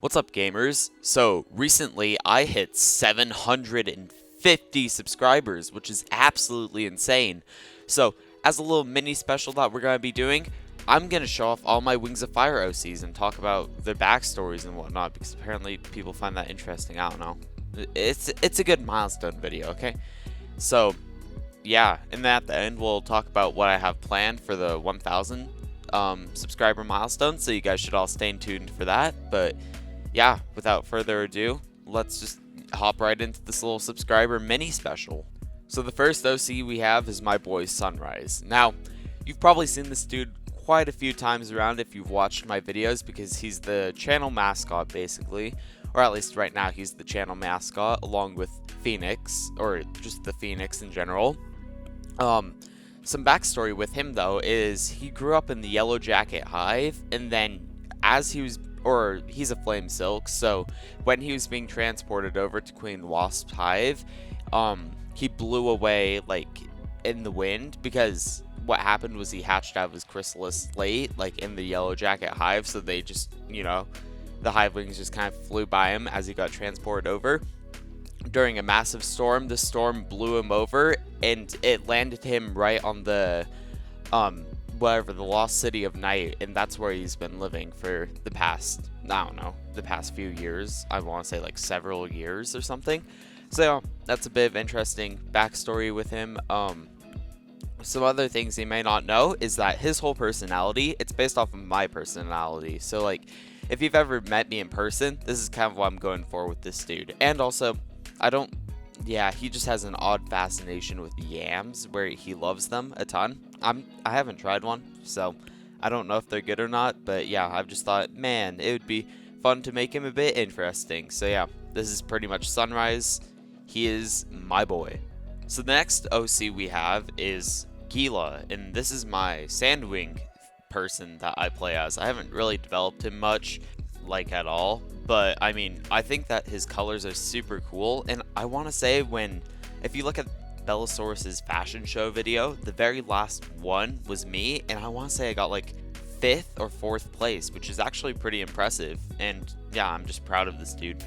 What's up, gamers? So, recently I hit 750 subscribers, which is absolutely insane. So, as a little mini special that we're going to be doing, I'm going to show off all my Wings of Fire OCs and talk about their backstories and whatnot, because apparently people find that interesting. I don't know. It's a good milestone video, okay? So, yeah, and then at the end we'll talk about what I have planned for the 1,000 subscriber milestone, so you guys should all stay tuned for that. But yeah, without further ado, let's just hop right into this little subscriber mini special. So the first OC we have is my boy Sunrise. Now, you've probably seen this dude quite a few times around if you've watched my videos, because he's the channel mascot basically, or at least right now he's the channel mascot along with Phoenix, or just the Phoenix in general. Some backstory with him though is he grew up in the Yellow Jacket Hive, and then as he's a flame silk, so when he was being transported over to Queen Wasp's hive, he blew away like in the wind, because what happened was he hatched out of his chrysalis late, like in the Yellow Jacket Hive, so they just, the hive wings just kind of flew by him as he got transported over. During a massive storm, the storm blew him over, and it landed him right on the the lost city of Night, and that's where he's been living for the past, the past few years. I want to say like several years or something. So that's a bit of interesting backstory with him. Some other things you may not know is that his whole personality, it's based off of my personality. So like, if you've ever met me in person, this is kind of what I'm going for with this dude. And also, he just has an odd fascination with yams, where he loves them a ton. I haven't tried one, so I don't know if they're good or not, but yeah, I've just thought, man, it would be fun to make him a bit interesting. So yeah, this is pretty much Sunrise. He is my boy. So the next OC we have is Gila, and this is my Sandwing person that I play as. I haven't really developed him much, like at all, but I mean, I think that his colors are super cool, and I want to say if you look at Bellasaurus's fashion show video, the very last one was me, and I want to say I got like 5th or 4th place, which is actually pretty impressive, and yeah, I'm just proud of this dude.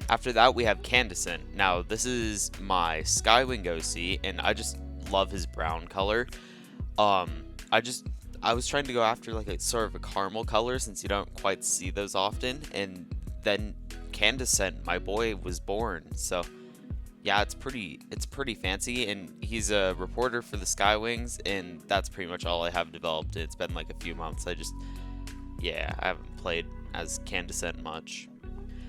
After that, we have Candescent. Now, this is my Skywing OC, and I just love his brown color. I was trying to go after like a sort of a caramel color, since you don't quite see those often, and then Candescent, my boy, was born. So yeah, it's pretty fancy, and he's a reporter for the Skywings, and that's pretty much all I have developed. It's been like a few months. I haven't played as Candescent much.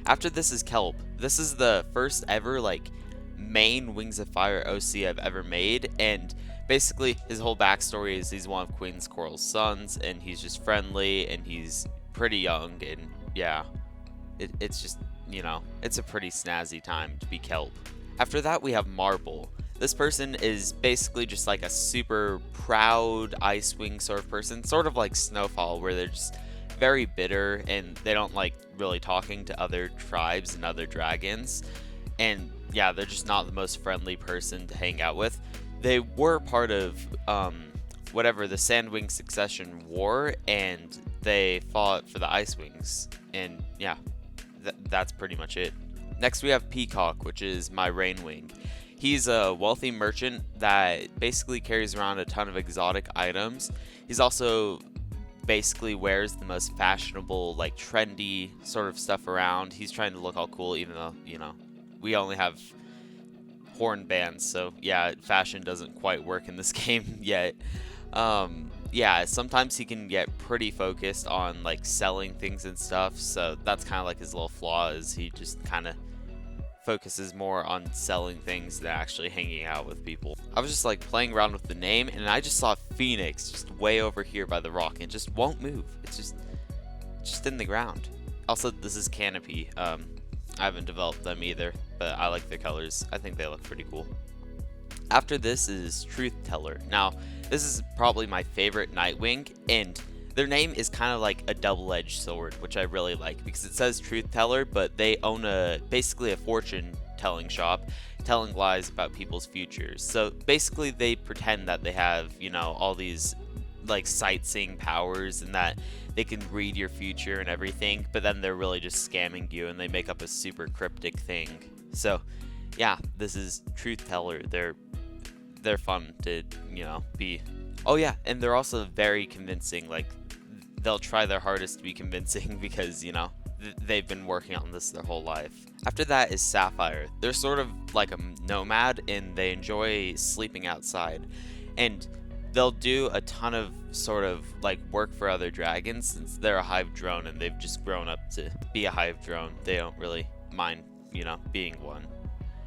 After this is Kelp. This is the first ever like main Wings of Fire OC I've ever made, and basically his whole backstory is he's one of Queen Squirrel's sons, and he's just friendly, and he's pretty young, and yeah, it's just, it's a pretty snazzy time to be Kelp. After that we have Marble. This person is basically just like a super proud Icewing sort of person, sort of like Snowfall, where they're just very bitter, and they don't like really talking to other tribes and other dragons, and yeah, they're just not the most friendly person to hang out with. They were part of the Sandwing Succession War, and they fought for the Icewings, and yeah, that's pretty much it. Next we have Peacock, which is my Rainwing. He's a wealthy merchant that basically carries around a ton of exotic items. He's also basically wears the most fashionable, like trendy sort of stuff around. He's trying to look all cool, even though, we only have horn bands, so yeah, fashion doesn't quite work in this game yet. Yeah, sometimes he can get pretty focused on like selling things and stuff, so that's kind of like his little flaw, is he just kind of focuses more on selling things than actually hanging out with people. I was just like playing around with the name, and I just saw Phoenix just way over here by the rock, and it just won't move. It's just in the ground. Also, this is Canopy. I haven't developed them either, but I like their colors. I think they look pretty cool. After this is Truth Teller. Now, this is probably my favorite Nightwing, and Their name is kind of like a double-edged sword, which I really like because it says truth teller, but they own basically a fortune telling shop telling lies about people's futures. So basically they pretend that they have, all these like sightseeing powers and that they can read your future and everything, but then they're really just scamming you and they make up a super cryptic thing. So yeah, this is truth teller. They're fun to, be. Oh yeah, and they're also very convincing. Like, they'll try their hardest to be convincing because, they've been working on this their whole life. After that is Sapphire. They're sort of like a nomad and they enjoy sleeping outside. And they'll do a ton of sort of like work for other dragons since they're a hive drone and they've just grown up to be a hive drone. They don't really mind, being one.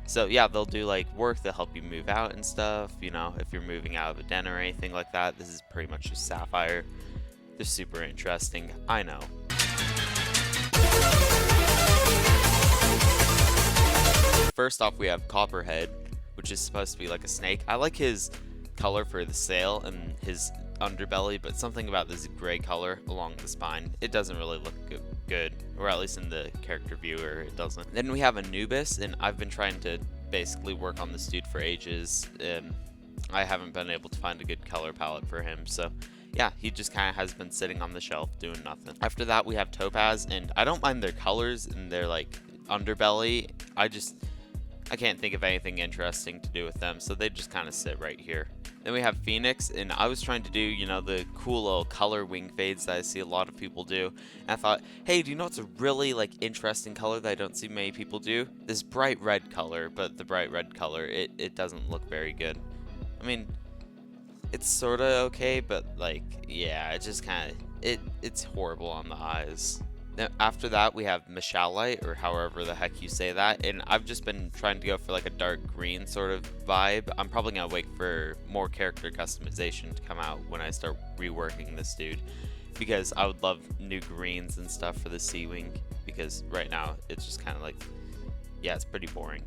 So yeah, they'll do like work to help you move out and stuff, if you're moving out of a den or anything like that. This is pretty much just Sapphire. They're super interesting, I know. First off, we have Copperhead, which is supposed to be like a snake. I like his color for the sail and his underbelly, but something about this gray color along the spine, it doesn't really look good, or at least in the character viewer, it doesn't. Then we have Anubis, and I've been trying to basically work on this dude for ages. I haven't been able to find a good color palette for him, so yeah, he just kind of has been sitting on the shelf doing nothing. After that, we have Topaz, and I don't mind their colors and their like underbelly. I can't think of anything interesting to do with them, so they just kind of sit right here. Then we have Phoenix, and I was trying to do, the cool little color wing fades that I see a lot of people do. And I thought, hey, do you know what's a really like interesting color that I don't see many people do? This bright red color, but the bright red color, it doesn't look very good. I mean, it's sort of okay, but like, yeah, it just kind of, it's horrible on the eyes. Then after that, we have Mishalite, or however the heck you say that, and I've just been trying to go for like a dark green sort of vibe. I'm probably gonna wait for more character customization to come out when I start reworking this dude, because I would love new greens and stuff for the sea wing, because right now it's just kind of like, yeah, it's pretty boring.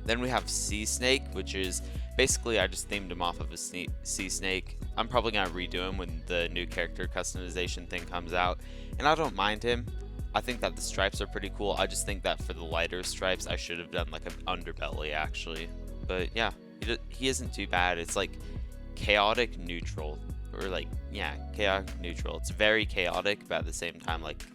Then we have Sea Snake, which is basically I just themed him off of a sea snake. I'm probably gonna redo him when the new character customization thing comes out, and I don't mind him. I think that the stripes are pretty cool. I just think that for the lighter stripes, I should have done like an underbelly actually. But yeah, he isn't too bad. It's like chaotic neutral, or like, yeah, chaotic neutral. It's very chaotic, but at the same time, like,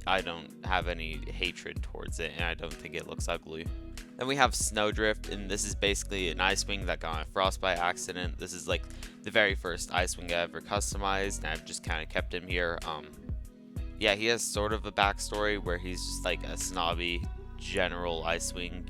I don't have any hatred towards it, and I don't think it looks ugly. Then we have Snowdrift, and this is basically an Icewing that got on a Frostbite accident. This is like the very first Icewing I ever customized, and I've just kind of kept him here. Yeah, he has sort of a backstory where he's just like a snobby general Icewing,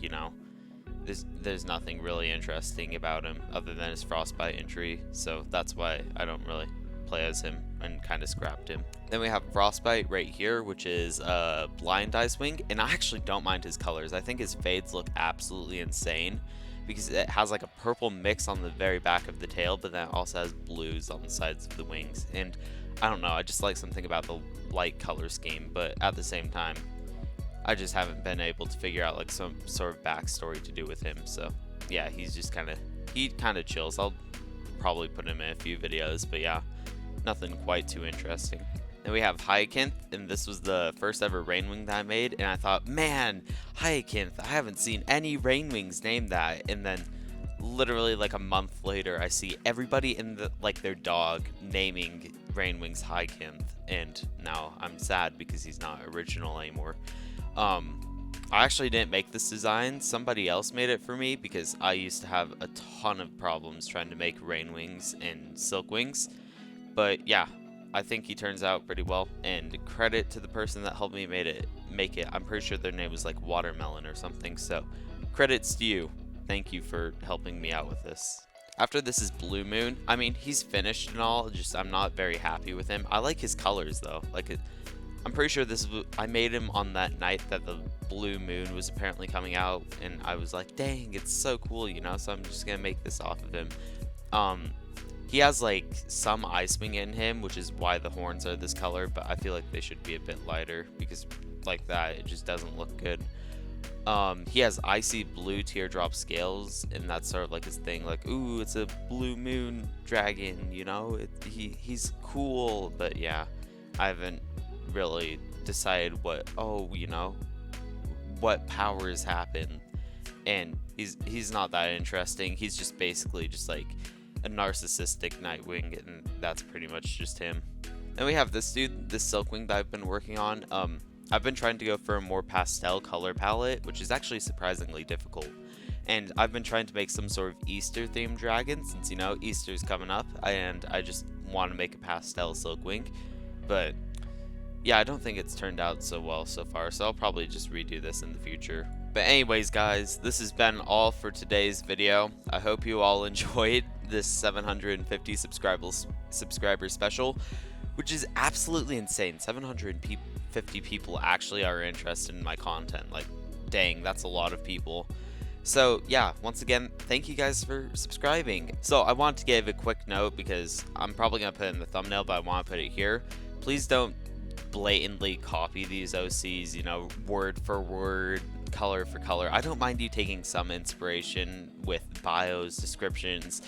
There's nothing really interesting about him other than his Frostbite entry, so that's why I don't really play as him and kind of scrapped him. Then we have Frostbite right here, which is a blind Icewing, and I actually don't mind his colors. I think his fades look absolutely insane because it has like a purple mix on the very back of the tail, but then it also has blues on the sides of the wings, and I don't know, I just like something about the light color scheme, but at the same time, I just haven't been able to figure out like some sort of backstory to do with him. So yeah, he kind of chills. I'll probably put him in a few videos, but yeah, nothing quite too interesting. Then we have Hyacinth, and this was the first ever Rainwing that I made, and I thought, man, Hyacinth, I haven't seen any Rainwings named that. And then literally like a month later, I see everybody in their dog naming Rainwings Hyacinth, and now I'm sad because he's not original anymore. I actually didn't make this design. Somebody else made it for me because I used to have a ton of problems trying to make Rainwings and Silkwings. But yeah, I think he turns out pretty well, and credit to the person that helped me make it. I'm pretty sure their name was like Watermelon or something, so credits to you. Thank you for helping me out with this. After this is Blue Moon. I mean, he's finished and all, just I'm not very happy with him. I like his colors though. I'm pretty sure I made him on that night that the Blue Moon was apparently coming out, and I was like, dang, it's so cool, so I'm just gonna make this off of him. He has like some Icewing in him, which is why the horns are this color, but I feel like they should be a bit lighter because like that, it just doesn't look good. He has icy blue teardrop scales, and that's sort of like his thing. Like, ooh, it's a blue moon dragon, you know? He's cool, but yeah, I haven't really decided what, oh, you know, what powers happen. And he's not that interesting. He's just basically just like a narcissistic Nightwing, and that's pretty much just him. Then we have this dude, this Silkwing that I've been working on. I've been trying to go for a more pastel color palette, which is actually surprisingly difficult. And I've been trying to make some sort of Easter themed dragon, since, you know, Easter's coming up, and I just want to make a pastel Silkwing. But yeah, I don't think it's turned out so well so far, so I'll probably just redo this in the future. But anyways, guys, this has been all for today's video. I hope you all enjoyed this 750 subscriber special, which is absolutely insane. 750 people actually are interested in my content. Like, dang, that's a lot of people. So yeah, once again, thank you guys for subscribing. So I want to give a quick note, because I'm probably going to put it in the thumbnail, but I want to put it here. Please don't blatantly copy these OCs, you know, word for word, color for color. I don't mind you taking some inspiration with bios, descriptions,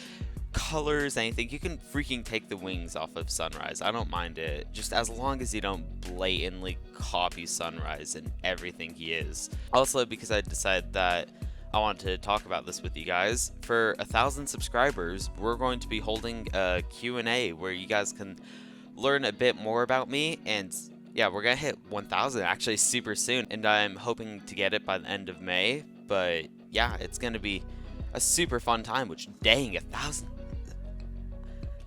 colors, anything. You can freaking take the wings off of Sunrise. I don't mind it, just as long as you don't blatantly copy Sunrise and everything he is. Also, because I decided that I want to talk about this with you guys, for 1,000 subscribers, we're going to be holding a Q&A where you guys can learn a bit more about me. And yeah, we're gonna hit 1,000 actually super soon, and I'm hoping to get it by the end of May. But yeah, it's gonna be a super fun time, which, dang, 1,000,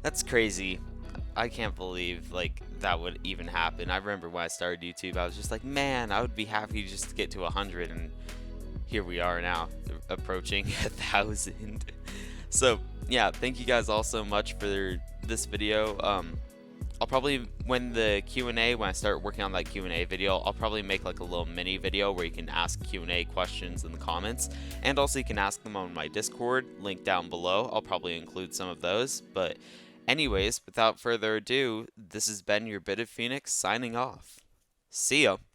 that's crazy. I can't believe like that would even happen. I remember when I started YouTube, I was just like, man, I would be happy just to get to 100, and here we are now, approaching 1,000. So yeah, thank you guys all so much for this video. I'll probably, when I start working on that Q&A video, I'll probably make like a little mini video where you can ask Q&A questions in the comments, and also you can ask them on my Discord, link down below. I'll probably include some of those. But anyways, without further ado, this has been your Bit of Phoenix signing off. See ya!